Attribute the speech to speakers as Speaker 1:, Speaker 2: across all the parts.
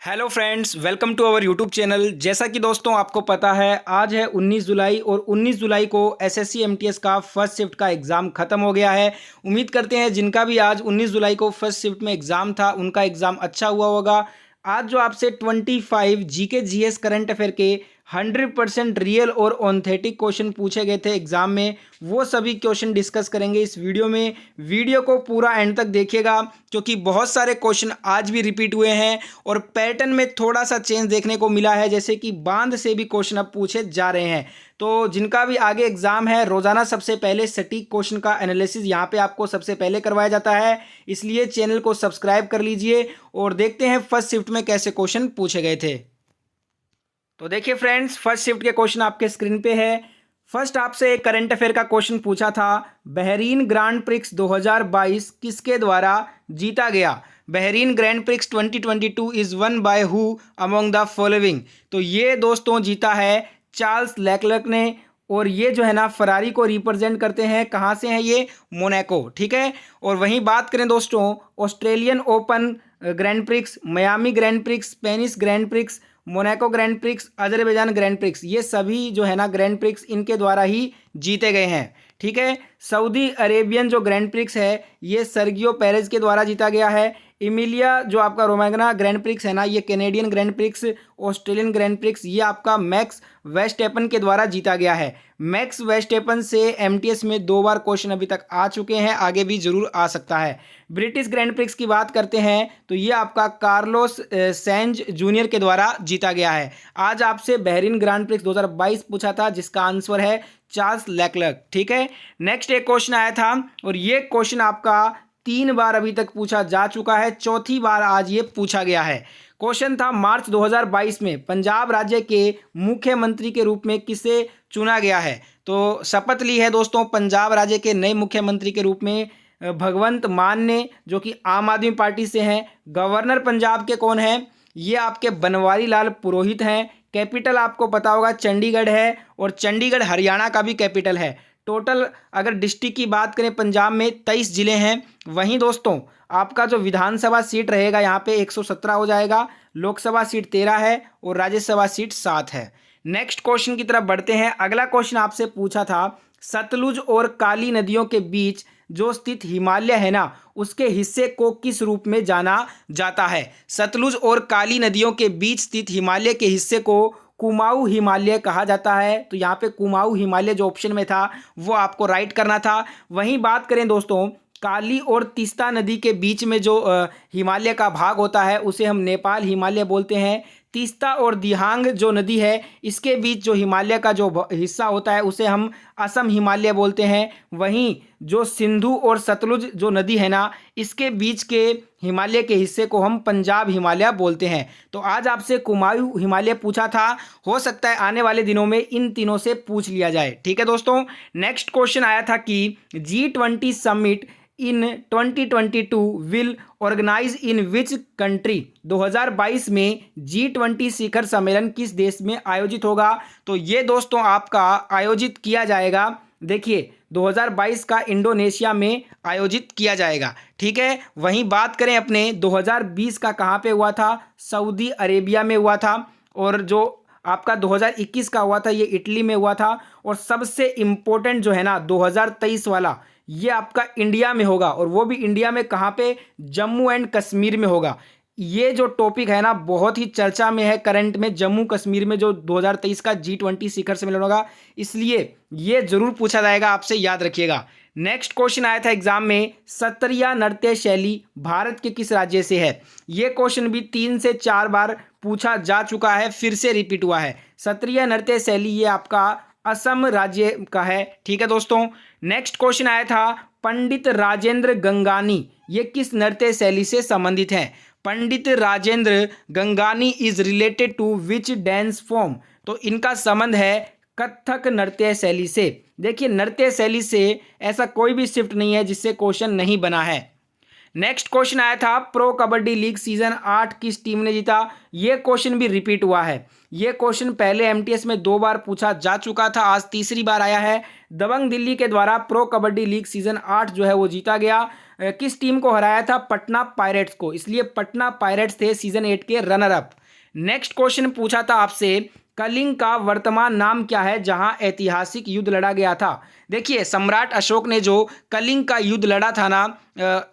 Speaker 1: Hello friends, welcome to our YouTube channel. जैसा कि दोस्तों आपको पता है, आज है 19 जुलाई और 19 जुलाई को एसएससी एमटीएस का फर्स्ट शिफ्ट का एग्ज़ाम ख़त्म हो गया है। उम्मीद करते हैं जिनका भी आज 19 जुलाई को फर्स्ट शिफ्ट में एग्ज़ाम था उनका एग्ज़ाम अच्छा हुआ होगा। आज जो आपसे 25 जीके जीएस करंट अफेयर के 100% रियल और ऑथेंटिक क्वेश्चन पूछे गए थे एग्जाम में, वो सभी क्वेश्चन डिस्कस करेंगे इस वीडियो में। वीडियो को पूरा एंड तक देखिएगा क्योंकि बहुत सारे क्वेश्चन आज भी रिपीट हुए हैं और पैटर्न में थोड़ा सा चेंज देखने को मिला है, जैसे कि बांध से भी क्वेश्चन अब पूछे जा रहे हैं। तो जिनका भी आगे एग्जाम है, रोजाना सबसे पहले सटीक क्वेश्चन का एनालिसिस यहाँ पे आपको सबसे पहले करवाया जाता है, इसलिए चैनल को सब्सक्राइब कर लीजिए और देखते हैं फर्स्ट शिफ्ट में कैसे क्वेश्चन पूछे गए थे। तो देखिए फ्रेंड्स, फर्स्ट शिफ्ट के क्वेश्चन आपके स्क्रीन पे है। फर्स्ट आपसे एक करंट अफेयर का क्वेश्चन पूछा था, बहरीन ग्रांड प्रिक्स 2022 किसके द्वारा जीता गया? Bahrain grand prix 2022 is one by who among the following? तो ये दोस्तों जीता है चार्ल्स लेक्लर्क ने, और ये जो है ना फरारी को रिप्रेजेंट करते हैं। कहाँ से हैं ये? मोनाको, ठीक है। और वहीं बात करें दोस्तों, Australian open grand prix, Miami grand prix, Spanish grand prix, Monaco grand prix, Azerbaijan grand prix, ये सभी जो है ना ग्रैंड प्रिक्स इनके द्वारा ही जीते गए हैं, ठीक है। सऊदी अरेबियन जो ग्रैंड प्रिक्स है ये सर्गियो पेरेज के द्वारा जीता गया है। इमिलिया जो आपका रोमांगना ग्रैंड प्रिक्स है ना, ये Canadian grand prix, Australian grand prix, ये आपका मैक्स वेस्टएपन के द्वारा जीता गया है। मैक्स वेस्टएपन से एमटीएस में 2 बार क्वेश्चन अभी तक आ चुके हैं, आगे भी जरूर आ सकता है। ब्रिटिश ग्रैंड प्रिक्स की बात करते हैं तो ये आपका कार्लोस सेंज जूनियर के द्वारा जीता गया है। आज आपसे बहरीन ग्रैंड प्रिक्स 2022 पूछा था, जिसका आंसर है चार्ल्स लेक्लर्क, ठीक है। नेक्स्ट एक क्वेश्चन आया था और ये क्वेश्चन आपका 3 बार अभी तक पूछा जा चुका है, चौथी बार आज ये पूछा गया है। क्वेश्चन था, मार्च 2022 में पंजाब राज्य के मुख्यमंत्री के रूप में किसे चुना गया है? तो शपथ ली है दोस्तों पंजाब राज्य के नए मुख्यमंत्री के रूप में भगवंत मान ने, जो कि आम आदमी पार्टी से हैं। गवर्नर पंजाब के कौन हैं? ये आपके बनवारी लाल पुरोहित हैं। कैपिटल आपको पता होगा चंडीगढ़ है, और चंडीगढ़ हरियाणा का भी कैपिटल है। टोटल अगर डिस्ट्रिक्ट की बात करें पंजाब में 23 जिले हैं। वहीं दोस्तों आपका जो विधानसभा सीट रहेगा यहाँ पे 117 हो जाएगा, लोकसभा सीट 13 है और राज्यसभा सीट 7 है। नेक्स्ट क्वेश्चन की तरफ बढ़ते हैं। अगला क्वेश्चन आपसे पूछा था, सतलुज और काली नदियों के बीच जो स्थित हिमालय है ना, उसके हिस्से को किस रूप में जाना जाता है? सतलुज और काली नदियों के बीच स्थित हिमालय के हिस्से को कुमाऊं हिमालय कहा जाता है। तो यहाँ पे कुमाऊं हिमालय जो ऑप्शन में था वो आपको राइट करना था। वहीं बात करें दोस्तों, काली और तीस्ता नदी के बीच में जो हिमालय का भाग होता है उसे हम नेपाल हिमालय बोलते हैं। तीस्ता और दिहांग जो नदी है इसके बीच जो हिमालय का जो हिस्सा होता है उसे हम असम हिमालय बोलते हैं। वहीं जो सिंधु और सतलुज जो नदी है ना, इसके बीच के हिमालय के हिस्से को हम पंजाब हिमालय बोलते हैं। तो आज आपसे कुमाऊं हिमालय पूछा था, हो सकता है आने वाले दिनों में इन तीनों से पूछ लिया जाए, ठीक है दोस्तों। नेक्स्ट क्वेश्चन आया था कि G20 summit in 2022 will organise in which country? 2022 में G20 शिखर सम्मेलन किस देश में आयोजित होगा? तो ये दोस्तों आपका आयोजित किया जाएगा, देखिए 2022 का इंडोनेशिया में आयोजित किया जाएगा, ठीक है। वहीं बात करें अपने 2020 का कहाँ पे हुआ था? सऊदी अरेबिया में हुआ था। और जो आपका 2021 का हुआ था ये इटली में हुआ था। और सबसे इम्पोर्टेंट जो है ना 2023 वाला, ये आपका इंडिया में होगा, और वो भी इंडिया में कहाँ पे? जम्मू एंड कश्मीर में होगा। ये जो टॉपिक है ना बहुत ही चर्चा में है करंट में, जम्मू कश्मीर में जो 2023 का G20 शिखर सम्मेलन होगा, इसलिए ये जरूर पूछा जाएगा आपसे, याद रखिएगा। नेक्स्ट क्वेश्चन आया था एग्जाम में, सत्रिया नृत्य शैली भारत के किस राज्य से है? ये क्वेश्चन भी 3 से 4 बार पूछा जा चुका है, फिर से रिपीट हुआ है। सत्रिया नृत्य शैली ये आपका असम राज्य का है, ठीक है दोस्तों। नेक्स्ट क्वेश्चन आया था, पंडित राजेंद्र गंगानी ये किस नृत्य शैली से संबंधित हैं? Pandit Rajendra Gangani is related to which dance form? तो इनका संबंध है कथक नृत्य शैली से। देखिए नृत्य शैली से ऐसा कोई भी शिफ्ट नहीं है जिससे क्वेश्चन नहीं बना है। नेक्स्ट क्वेश्चन आया था, प्रो कबड्डी लीग सीजन 8 किस टीम ने जीता? ये क्वेश्चन भी रिपीट हुआ है। ये क्वेश्चन पहले एमटीएस में 2 बार पूछा जा चुका था, आज तीसरी बार आया है। दबंग दिल्ली के द्वारा प्रो कबड्डी लीग सीजन 8 जो है वो जीता गया। किस टीम को हराया था? पटना पायरेट्स को, इसलिए पटना पायरेट्स थे सीजन 8 के रनर अप। नेक्स्ट क्वेश्चन पूछा था आपसे, कलिंग का वर्तमान नाम क्या है जहां ऐतिहासिक युद्ध लड़ा गया था? देखिए, सम्राट अशोक ने जो कलिंग का युद्ध लड़ा था ना,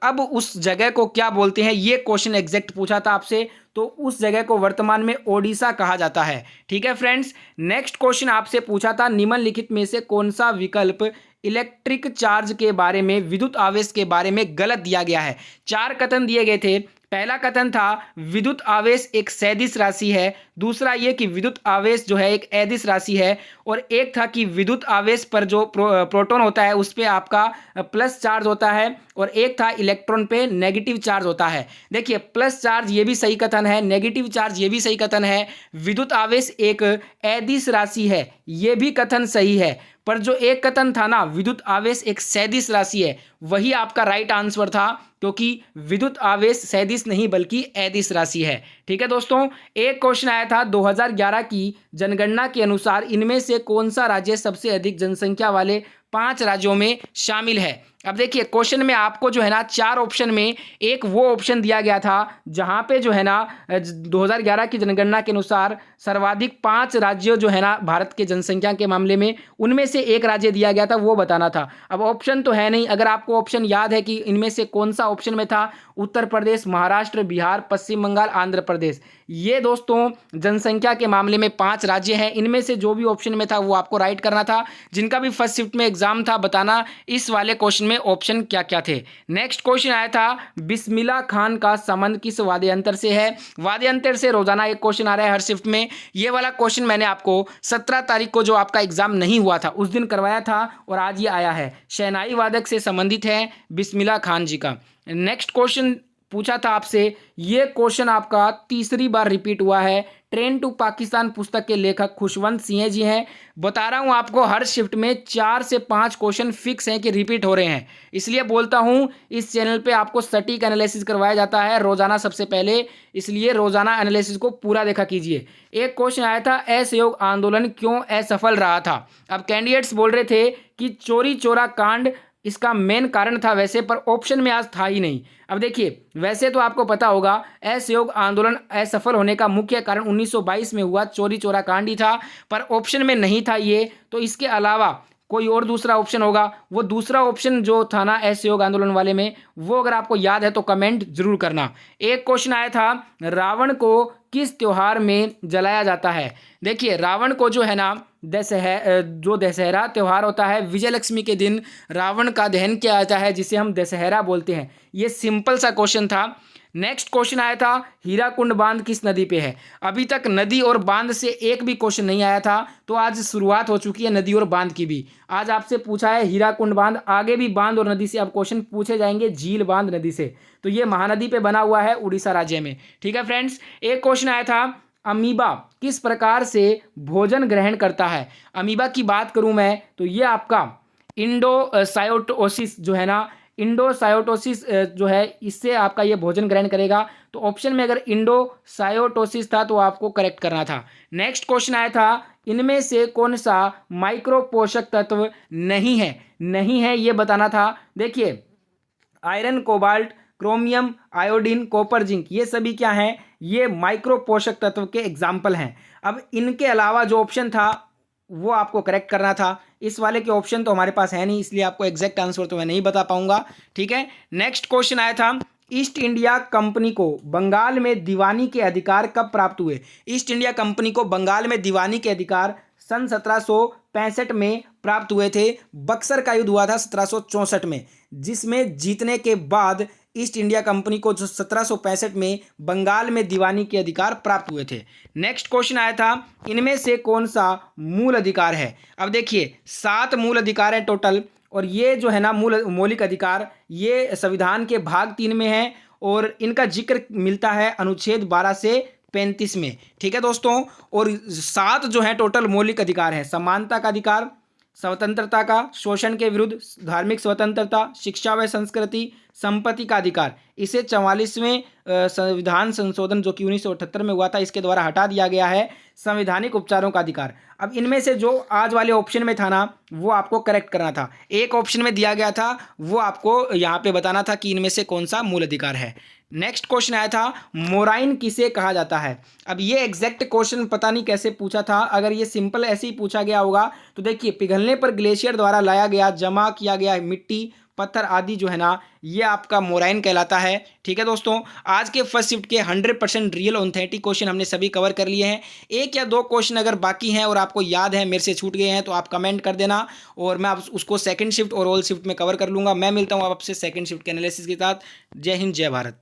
Speaker 1: अब उस जगह को क्या बोलते हैं, ये क्वेश्चन एग्जैक्ट पूछा था आपसे। तो उस जगह को वर्तमान में ओडिशा कहा जाता है। ठीक है फ्रेंड्स। नेक्स्ट क्वेश्चन आपसे पूछा था, निम्नलिखित में से कौन सा विकल्प इलेक्ट्रिक चार्ज के बारे में, विद्युत आवेश के बारे में गलत दिया गया है? 4 कथन दिए गए थे। पहला कथन था विद्युत आवेश एक सदिश राशि है, दूसरा ये कि विद्युत आवेश जो है एक अदिश राशि है, और एक था कि विद्युत आवेश पर जो प्रोटॉन होता है उस पर आपका प्लस चार्ज होता है, और एक था इलेक्ट्रॉन पे नेगेटिव चार्ज होता है। देखिए, प्लस चार्ज ये भी सही कथन है, नेगेटिव चार्ज ये भी सही कथन है, विद्युत आवेश एक अदिश राशि है, ये भी कथन सही है। पर जो एक कथन था ना, विद्युत आवेश एक सदिश राशि है, वही आपका राइट आंसर था, क्योंकि विद्युत आवेश सदिश नहीं बल्कि अदिश राशि है। ठीक है दोस्तों। एक क्वेश्चन आया था, 2011 की जनगणना के अनुसार इनमें से कौन सा राज्य सबसे अधिक जनसंख्या वाले 5 राज्यों में शामिल है? अब देखिए, क्वेश्चन में आपको जो है ना 4 ऑप्शन में एक वो ऑप्शन दिया गया था जहां पे जो है ना 2011 की जनगणना के अनुसार सर्वाधिक 5 राज्य जो है ना भारत के जनसंख्या के मामले में, उनमें से एक राज्य दिया गया था, वो बताना था। अब ऑप्शन तो है नहीं, अगर आपको ऑप्शन याद है कि इनमें से कौन सा ऑप्शन में था, उत्तर प्रदेश, महाराष्ट्र, बिहार, पश्चिम बंगाल, आंध्र प्रदेश, ये दोस्तों जनसंख्या के मामले में 5 राज्य हैं। इनमें से जो भी ऑप्शन में था वो आपको राइट करना था। जिनका भी फर्स्ट शिफ्ट में एग्जाम था, बताना इस वाले क्वेश्चन में ऑप्शन क्या क्या थे। नेक्स्ट क्वेश्चन आया था, बिस्मिल्लाह खान का संबंध किस वाद्ययंत्र से है? वाद्ययंत्र से रोजाना एक क्वेश्चन आ रहा है हर शिफ्ट में। ये वाला क्वेश्चन मैंने आपको 17 तारीख को, जो आपका एग्जाम नहीं हुआ था, उस दिन करवाया था, और आज ये आया है। शहनाई वादक से संबंधित है बिस्मिल्लाह खान जी का। नेक्स्ट क्वेश्चन पूछा था आपसे, ये क्वेश्चन आपका तीसरी बार रिपीट हुआ है। ट्रेन टू पाकिस्तान पुस्तक के लेखक खुशवंत सिंह जी हैं। बता रहा हूं आपको, हर शिफ्ट में 4 से 5 क्वेश्चन फिक्स हैं कि रिपीट हो रहे हैं, इसलिए बोलता हूं इस चैनल पे आपको सटीक एनालिसिस करवाया जाता है रोजाना सबसे पहले, इसलिए रोजाना एनालिसिस को पूरा देखा कीजिए। एक क्वेश्चन आया था, असहयोग आंदोलन क्यों असफल रहा था? अब कैंडिडेट्स बोल रहे थे कि चोरी चोरा कांड इसका मेन कारण था वैसे, पर ऑप्शन में आज था ही नहीं। अब देखिए, वैसे तो आपको पता होगा असहयोग आंदोलन असफल होने का मुख्य कारण 1922 में हुआ चोरी चोरा कांड ही था, पर ऑप्शन में नहीं था ये, तो इसके अलावा कोई और दूसरा ऑप्शन होगा। वो दूसरा ऑप्शन जो था ना असहयोग आंदोलन वाले में, वो अगर आपको याद है तो कमेंट जरूर करना। एक क्वेश्चन आया था, रावण को किस त्योहार में जलाया जाता है? देखिए, रावण को जो है ना दशहरा त्यौहार होता है, विजयलक्ष्मी के दिन रावण का दहन किया जाता है, जिसे हम दशहरा बोलते हैं। ये सिंपल सा क्वेश्चन था। नेक्स्ट क्वेश्चन आया था, हीराकुंड बांध किस नदी पे है? अभी तक नदी और बांध से एक भी क्वेश्चन नहीं आया था, तो आज शुरुआत हो चुकी है नदी और बांध की भी। आज आपसे पूछा है हीराकुंड बांध, आगे भी बांध और नदी से अब क्वेश्चन पूछे जाएंगे, झील बांध नदी से। तो ये महानदी पे बना हुआ है उड़ीसा राज्य में। ठीक है फ्रेंड्स। एक क्वेश्चन आया था, अमीबा किस प्रकार से भोजन ग्रहण करता है? अमीबा की बात करूं मैं तो ये आपका इंडोसायोटोसिस जो है ना, इंडोसायोटोसिस जो है, इससे आपका ये भोजन ग्रहण करेगा। तो ऑप्शन में अगर इंडोसायोटोसिस था तो आपको करेक्ट करना था। नेक्स्ट क्वेश्चन आया था, इनमें से कौन सा माइक्रो पोषक तत्व नहीं है ये बताना था। देखिए, iron, cobalt, chromium, iodine, copper, zinc, ये सभी क्या हैं? ये माइक्रो पोषक तत्व के एग्जाम्पल हैं। अब इनके अलावा जो ऑप्शन था वो आपको करेक्ट करना था। इस वाले के ऑप्शन तो हमारे पास है नहीं, इसलिए आपको एग्जैक्ट आंसर तो मैं नहीं बता पाऊंगा। ठीक है। नेक्स्ट क्वेश्चन आया था, ईस्ट इंडिया कंपनी को बंगाल में दीवानी के अधिकार कब प्राप्त हुए? ईस्ट इंडिया कंपनी को बंगाल में दीवानी के अधिकार सन 1765 में प्राप्त हुए थे। बक्सर का युद्ध हुआ था 1764 में, जिसमें जीतने के बाद ईस्ट इंडिया कंपनी को जो 1765 में बंगाल में दीवानी के अधिकार प्राप्त हुए थे। नेक्स्ट क्वेश्चन आया था, इनमें से कौन सा मूल अधिकार है? अब देखिए, 7 मूल अधिकार हैं टोटल, और ये जो है ना मौलिक अधिकार, ये संविधान के भाग 3 में है, और इनका जिक्र मिलता है अनुच्छेद 12 से 35 में। ठीक है दोस्तों। और 7 जो है टोटल मौलिक अधिकार है, समानता का अधिकार, स्वतंत्रता का, शोषण के विरुद्ध, धार्मिक स्वतंत्रता, शिक्षा व संस्कृति, संपत्ति का अधिकार। इसे 44वें संविधान संशोधन जो कि 1978 में हुआ था, इसके द्वारा हटा दिया गया है, संवैधानिक उपचारों का अधिकार। अब इनमें से जो आज वाले ऑप्शन में था ना, वो आपको करेक्ट करना था। एक ऑप्शन में दिया गया था, वो आपको यहाँ पे बताना था कि इनमें से कौन सा मूल अधिकार है। नेक्स्ट क्वेश्चन आया था, मोराइन किसे कहा जाता है। अब ये एग्जैक्ट क्वेश्चन पता नहीं कैसे पूछा था, अगर ये सिंपल ऐसे ही पूछा गया होगा तो देखिए, पिघलने पर ग्लेशियर द्वारा लाया गया, जमा किया गया मिट्टी, पत्थर आदि जो है ना, ये आपका मोराइन कहलाता है। ठीक है दोस्तों, आज के फर्स्ट शिफ्ट के 100% रियल ऑथेंटिक क्वेश्चन हमने सभी कवर कर लिए हैं। एक या दो क्वेश्चन अगर बाकी हैं और आपको याद है, मेरे से छूट गए हैं, तो आप कमेंट कर देना और मैं उसको सेकंड शिफ्ट और ऑल शिफ्ट में कवर कर लूँगा। मैं मिलता हूँ आपसे सेकंड शिफ्ट के एनालिसिस के साथ। जय हिंद, जय भारत।